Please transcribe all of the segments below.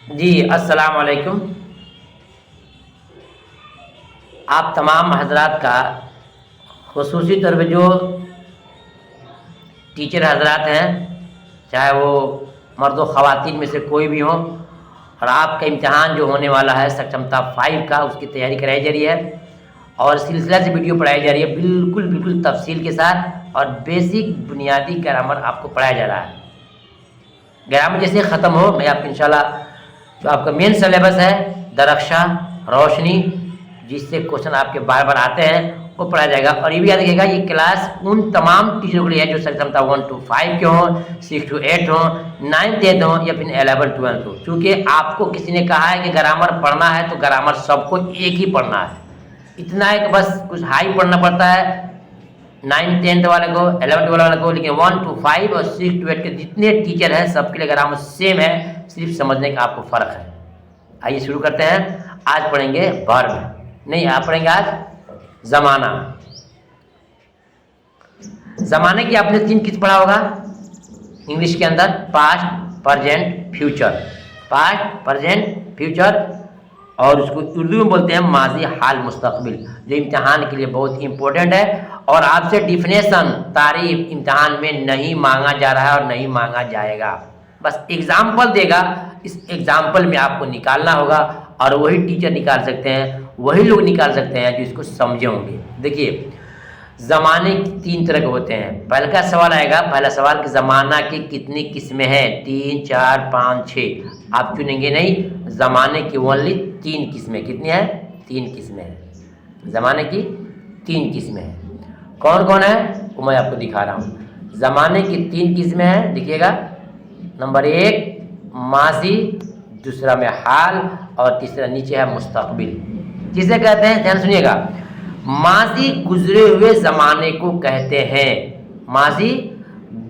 جی السلام علیکم. آپ تمام حضرات کا خصوصی طور پہ جو ٹیچر حضرات ہیں، چاہے وہ مرد و خواتین میں سے کوئی بھی ہوں، اور آپ کا امتحان جو ہونے والا ہے سکشمتا 5 کا، اس کی تیاری کرائی جا رہی ہے اور سلسلہ سے ویڈیو پڑھائی جا رہی ہے بالکل تفصیل کے ساتھ، اور بیسک بنیادی گرامر آپ کو پڑھایا جا رہا ہے. گرامر جیسے ختم ہو، میں آپ کو انشاءاللہ جو آپ کا مین سلیبس ہے درخشاں روشنی، جس سے کوشچن آپ کے بار بار آتے ہیں، وہ پڑھا جائے گا. اور یہ بھی یاد رکھیے گا، یہ کلاس ان تمام ٹیچروں کے لیے ہے جو سکشمتا 1 to 5 کے ہوں، 6 to 8 ہوں، 9th 8th ہوں، یا پھر 11 12 ہوں. چونکہ آپ کو کسی نے کہا ہے کہ گرامر پڑھنا ہے تو گرامر سب کو ایک ہی پڑھنا ہے. اتنا ہے کہ بس کچھ ہائی پڑھنا پڑتا ہے 9th 10th والے کو، 11th 12 والے کو، لیکن 1 to 5 اور 6 to 8 کے جتنے ٹیچر ہیں سب کے لیے گرامر سیم ہے، صرف سمجھنے کا آپ کو فرق ہے. آئیے شروع کرتے ہیں. آج پڑھیں گے ورب، نہیں آپ پڑھیں گے آج زمانہ. زمانے کی آپ نے 3 چیز پڑھا ہوگا انگلش کے اندر: past, present, future. Past, present, future, اور اس کو اردو میں بولتے ہیں ماضی، حال، مستقبل، جو امتحان کے لیے بہت امپورٹنٹ ہے. اور آپ سے ڈیفینیشن، تعریف امتحان میں نہیں مانگا جا رہا ہے اور نہیں مانگا جائے گا. بس ایگزامپل دے گا، اس ایگزامپل میں آپ کو نکالنا ہوگا، اور وہی ٹیچر نکال سکتے ہیں، وہی لوگ نکال سکتے ہیں جو اس کو سمجھے ہوں گے. دیکھیے، زمانے 3 طرح کے ہوتے ہیں. پہلا کا سوال آئے گا، پہلا سوال کہ زمانہ کی کتنی قسمیں ہیں؟ 3 4 5 6. آپ چنیں گے نہیں، زمانے کی اونلی 3 قسمیں. کتنی ہیں؟ 3 قسمیں ہیں. زمانے کی 3 قسمیں ہیں. کون کون ہے وہ میں آپ کو دکھا رہا ہوں. زمانے کی 3 قسمیں ہیں، دیکھیے گا. نمبر 1 ماضی، دوسرا میں حال، اور تیسرا نیچے ہے مستقبل. جسے کہتے ہیں، دھیان سنیے گا، ماضی گزرے ہوئے زمانے کو کہتے ہیں. ماضی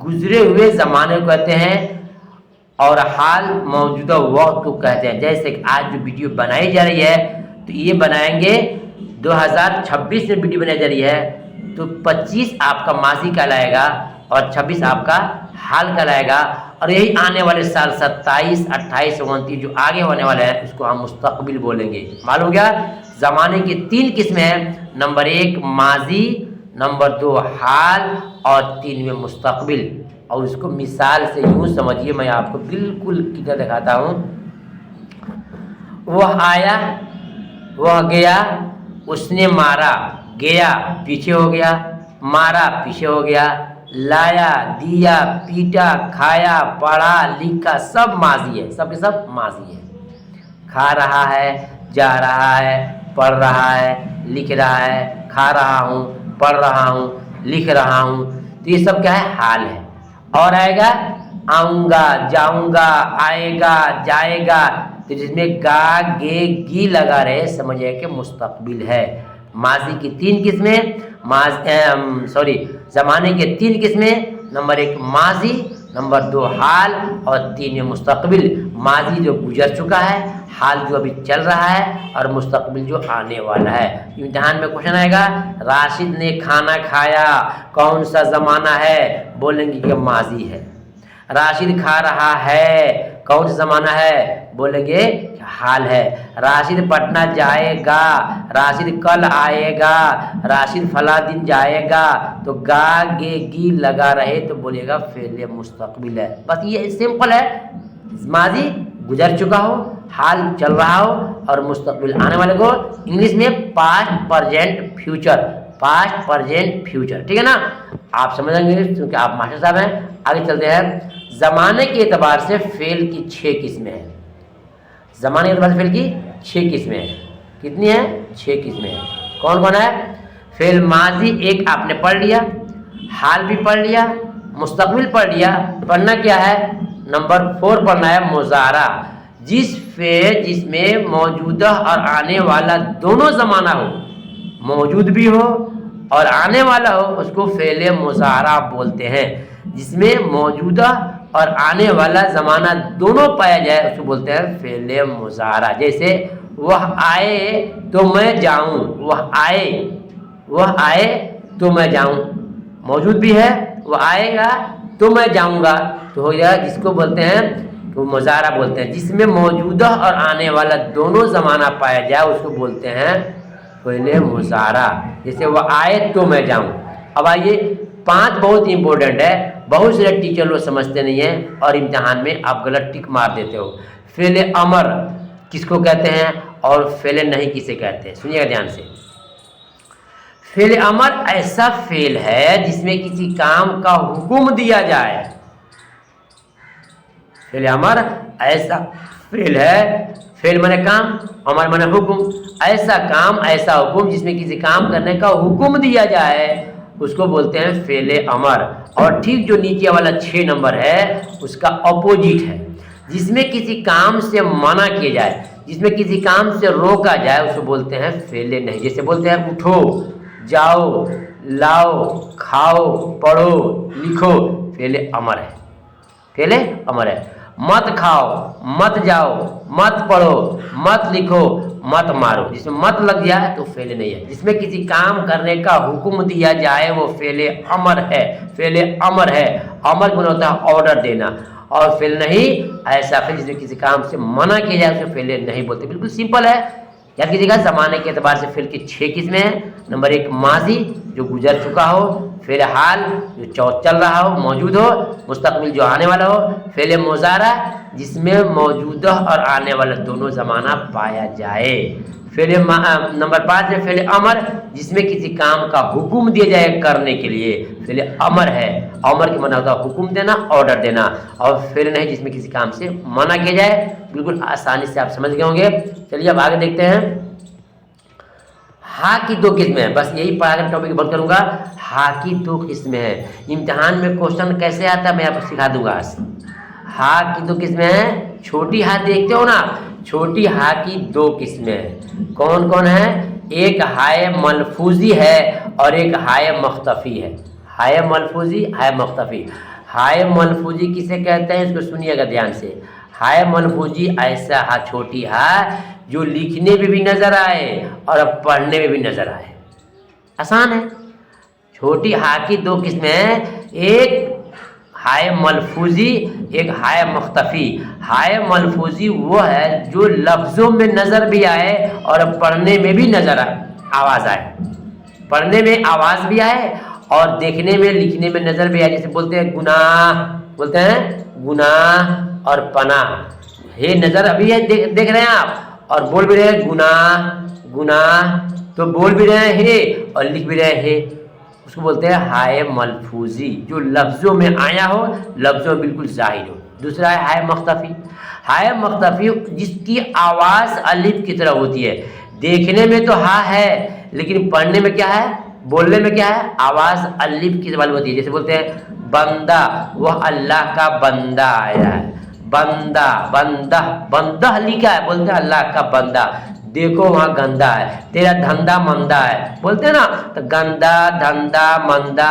گزرے ہوئے زمانے کو کہتے ہیں، اور حال موجودہ وقت کو کہتے ہیں. جیسے کہ آج جو ویڈیو بنائی جا رہی ہے تو یہ بنائیں گے 2026 میں ویڈیو بنائی جا رہی ہے، تو 25 آپ کا ماضی کہلائے گا اور 26 آپ کا حال کہلائے گا. اور یہی آنے والے سال 27 28 29 جو آگے ہونے والے ہیں اس کو ہم مستقبل بولیں گے. معلوم گیا؟ زمانے کی 3 قسمیں ہیں. نمبر 1 ماضی، نمبر 2 حال، اور 3 میں مستقبل. اور اس کو مثال سے یوں سمجھیے، میں آپ کو بالکل کلیئر دکھاتا ہوں. وہ آیا، وہ گیا، اس نے مارا. گیا پیچھے ہو گیا، مارا پیچھے ہو گیا، لایا، دیا، پیٹا، کھایا، پڑھا، لکھا، سب ماضی ہے. سب کے سب ماضی ہے. کھا رہا ہے، جا رہا ہے، پڑھ رہا ہے، لکھ رہا ہے. کھا رہا ہوں، پڑھ رہا ہوں، لکھ رہا ہوں. تو یہ سب کیا ہے؟ حال ہے. اور آئے گا آؤں گا، جاؤں گا، آئے گا، جائے گا. تو جس میں گا، گے، گی لگا رہے، سمجھے کہ مستقبل ہے. ماضی کی 3 قسمیں، زمانے کے 3 قسمیں. نمبر 1 ماضی، نمبر 2 حال، اور 3 میں مستقبل. ماضی جو گزر چکا ہے، حال جو ابھی چل رہا ہے، اور مستقبل جو آنے والا ہے. امتحان میں کوشچن آئے گا، راشد نے کھانا کھایا، کون سا زمانہ ہے؟ بولیں گے کہ ماضی ہے. راشد کھا رہا ہے، کون سا زمانہ ہے؟ بولیں گے حال ہے. راشد پٹنہ جائے گا، راشد کل آئے گا، راشد فلاں دن جائے گا. تو گا، گے، گی لگا رہے تو بولیے گا فعل مستقبل ہے. بس یہ سمپل ہے. ماضی گزر چکا ہو، حال چل رہا ہو، اور مستقبل آنے والے کو انگلش میں past, present, future. Past, present, future. ٹھیک ہے نا؟ آپ سمجھیں گے کیونکہ آپ ماسٹر صاحب ہیں. آگے چلتے ہیں. زمانے کے اعتبار سے فعل کی 6 قسمیں ہیں. زمانے کے اعتبار سے فعل کی 6 قسمیں ہیں. کتنی ہیں؟ 6 قسمیں ہیں. کون کون ہے؟ فعل ماضی ایک آپ نے پڑھ لیا، حال بھی پڑھ لیا، مستقبل پڑھ لیا. پڑھنا کیا ہے؟ نمبر 4 پڑھنا ہے مضارع. جس میں موجودہ اور آنے والا دونوں زمانہ ہو، موجود بھی ہو اور آنے والا ہو، اس کو فعل مضارع بولتے ہیں. جس میں موجودہ اور آنے والا زمانہ دونوں پایا جائے اس کو بولتے ہیں فعل مضارع. جیسے وہ آئے تو میں جاؤں، وہ آئے، وہ آئے تو میں جاؤں. موجود بھی ہے، وہ آئے گا تو میں جاؤں گا. تو ہو گیا، جس کو بولتے ہیں کو मुज़ारा बोलते हैं, जिसमें मौजूदा और आने वाला दोनों ज़माना पाया जाए उसको बोलते हैं फ़िल मुज़ारा। जैसे वो आए तो मैं जाऊँ। अब आइए 5 बहुत इंपॉर्टेंट है, बहुत सारे टीचर लोग समझते नहीं हैं और इम्तिहान में आप गलत टिक मार देते हो। फ़िल अमर किसको कहते हैं और फ़िल नहीं किसे कहते हैं, सुनिएगा ध्यान से। फ़िल अमर ऐसा फ़िल है जिसमें किसी काम का हुक्म दिया जाए। फ़िल अमर ऐसा फ़िल है, फ़िल माने काम, अमर माने हुक्म, ऐसा काम ऐसा हुक्म जिसमें किसी काम करने का हुक्म दिया जाए उसको बोलते हैं फ़िल अमर। और ठीक जो नीचे वाला 6 नंबर है उसका अपोजिट है, जिसमें किसी काम से मना किया जाए, जिसमें किसी काम से रोका जाए उसको बोलते हैं फ़िल नहीं। जैसे बोलते हैं उठो, जाओ, लाओ, खाओ, पढ़ो, लिखो, फ़िल अमर है, फ़िल अमर है। मत खाओ, मत जाओ, मत पढ़ो, मत लिखो, मत मारो, जिसमें मत लग जाए तो फ़िल नहीं है। जिसमें किसी काम करने का हुक्म दिया जाए वो फ़िल अमर है, फ़िल अमर है। अमर गुण होता है ऑर्डर देना, और फ़िल नहीं ऐसा फ़िल जिसमें किसी काम से मना किया जाए उसे फ़िल नहीं बोलते। बिल्कुल सिंपल है। याद कीजिएगा, ज़माने के एतबार से फ़िल की 6 किस्में हैं। नंबर 1 माजी जो गुजर चुका हो, फ़िल हाल जो चल रहा हो, मौजूद हो, मुस्तकबिल जो आने वाला हो, फ़िल मुज़ारा जिसमें मौजूदा और आने वाला दोनों ज़माना पाया जाए। नंबर 5 है फ़िल अमर जिसमें किसी काम का हुक्म दिया जाए करने के लिए, फ़िल अमर है। अमर के माना होता है हुक्म देना, ऑर्डर देना। और फ़िल नहीं जिसमें किसी काम से मना किया जाए। बिल्कुल आसानी से आप समझ गए होंगे। चलिए अब आगे देखते हैं। हा की 2 किस्में हैं, बस यही पढ़ाकर टॉपिक बंद करूंगा। हा की 2 किस्में हैं। इम्तिहान में क्वेश्चन कैसे आता है मैं आपको सिखा दूंगा आज। हा की 2 किस्में हैं। छोटी हा देखते हो ना, छोटी हा की 2 किस्में हैं। कौन कौन है? एक हाय मलफूजी है और एक हाय मख्तफी है। हाय मलफूजी, हाय मख्तफी। हाय मलफूजी किसे कहते हैं इसको सुनिएगा ध्यान से। हाय मलफूजी ऐसा हा छोटी हा जो लिखने में भी नजर आए और अब पढ़ने में भी नजर आए। आसान है। छोटी हा की 2 किस्में हैं, एक हाय मलफूजी, एक हाय मख्तफी। हाय मलफूजी वो है जो लफ्ज़ों में नज़र भी आए और पढ़ने में भी नजर आवाज़ आए, पढ़ने में आवाज़ भी आए और देखने में लिखने में नज़र भी आए। जैसे बोलते हैं गुनाह, बोलते हैं गुनाह और पनाह। हे नज़र अभी है, देख रहे हैं आप और बोल भी रहे हैं गुनाह गुनाह, तो बोल भी रहे हैं और लिख भी रहे हैं। उसको बोलते हैं हाय मलफूजी जो लफ्ज़ों में आया हो, लफ्ज़ों में बिल्कुल ज़ाहिर हो। दूसरा है हाय मख्तफी। हाय मख्तफी जिसकी आवाज़ अलिफ की तरह होती है। देखने में तो हा है लेकिन पढ़ने में क्या है, बोलने में क्या है, आवाज़ अलिफ की तरह होती है। जैसे बोलते हैं बंदा, वह अल्लाह का बंदा आया है। बंदा, बंदा, बंदा लिखा है, बोलते हैं अल्लाह का बंदा। देखो वहाँ गंदा है, तेरा धंधा मंदा है, बोलते हैं ना, तो गंदा, धंधा, मंदा,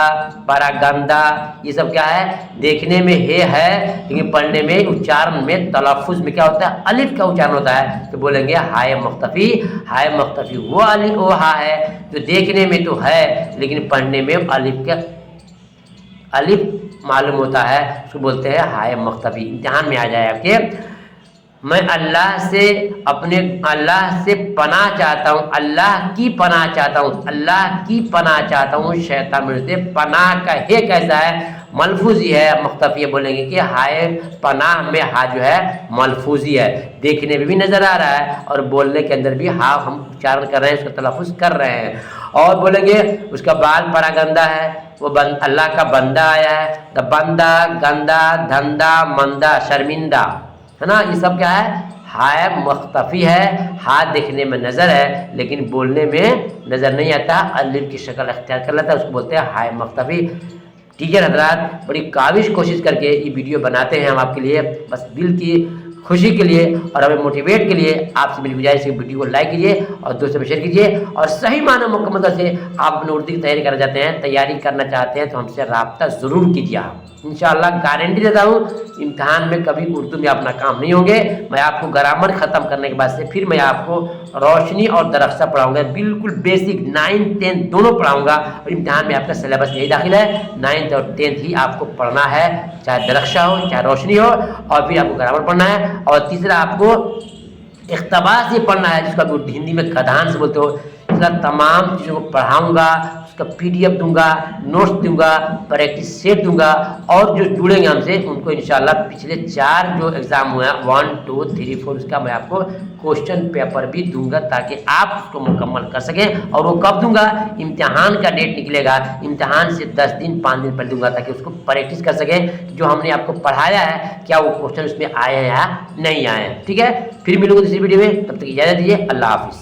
बड़ा गंदा, ये सब क्या है, देखने में है लेकिन पढ़ने में, उच्चारण में, तलफ़ुज़ में क्या होता है, अलिफ का उच्चारण होता है। तो बोलेंगे हाय मख्तफी। हाय मख्तफी वो अलिफ वो हा है जो देखने में तो है लेकिन पढ़ने में अलिफ का अलिफ मालूम होता है, उसको बोलते हैं हाय मख्तफी। इम्तिहान में आ जाए आपके। मैं अल्लाह से अपने अल्लाह से पनाह चाहता हूँ, अल्लाह की पनाह चाहता हूँ, अल्लाह की पनाह चाहता हूँ शैतान से। पनाह का हे कैसा है, मलफूजी है। मख्तफी बोलेंगे कि हाय पनाह में हा जो है मलफूजी है, देखने में भी नज़र आ रहा है और बोलने के अंदर भी हा हम उच्चारण कर रहे हैं, उसका तलफ़ुज़ कर रहे हैं। और बोलेंगे उसका बाल बड़ा गंदा है, वो अल्लाह का बंदा आया है। तो बंदा, गंदा, धंधा, मंदा, शर्मिंदा, है ना, ये सब क्या है, हाय मख्तफी है। हा देखने में नज़र है लेकिन बोलने में नज़र नहीं आता, अलिफ की शक्ल अख्तियार कर लेता है, उसको बोलते हैं हाय मख्तफी। टीचर हजरात बड़ी काबिश कोशिश करके ये वीडियो बनाते हैं हम आपके लिए, बस दिल की खुशी के लिए और हमें मोटिवेट के लिए आपसे मेरी गुजारिश है, वीडियो को लाइक कीजिए और दोस्तों में शेयर कीजिए। और सही मानो मुकम्मल से आप अपने उर्दू की तैयारी करना चाहते हैं, तैयारी करना चाहते हैं तो हमसे रब्ता ज़रूर कीजिए। आप इंशाअल्लाह गारंटी देता हूँ, इम्तहान में कभी उर्दू में अपना काम नहीं होंगे। मैं आपको ग्रामर ख़त्म करने के बाद से फिर मैं आपको रोशनी और दरख्शा पढ़ाऊँगा, बिल्कुल बेसिक 9th 10th दोनों पढ़ाऊँगा। और इम्तहान में आपका सिलेबस यही दाखिल है, 9th और 10th ही आपको पढ़ना है, चाहे दरख्शा हो चाहे रोशनी हो। और फिर आपको ग्रामर पढ़ना है। और तीसरा आपको इख्तबास ये पढ़ना है, जिसको आप हिंदी में गधान से बोलते हो। इसका तमाम चीज़ों को पढ़ाऊँगा, उसका PDF दूंगा, नोट्स दूंगा, प्रैक्टिस सेट दूंगा। और जो जुड़ेंगे हमसे उनको इंशाल्लाह पिछले 4 जो एग्ज़ाम हुए हैं 1 2 3 4 उसका मैं आपको क्वेश्चन पेपर भी दूंगा, ताकि आप उसको मुकम्मल कर सकें। और वो कब दूंगा, इम्तिहान का डेट निकलेगा, इम्तिहान से 10 दिन 5 दिन पहले दूंगा, ताकि उसको प्रैक्टिस कर सकें जो हमने आपको पढ़ाया है क्या वो क्वेश्चन उसमें आए हैं या नहीं आए हैं। ठीक है, फिर मिलूंगा दूसरी वीडियो में, तब तक इजाज़त दीजिए। अल्लाह हाफिज़।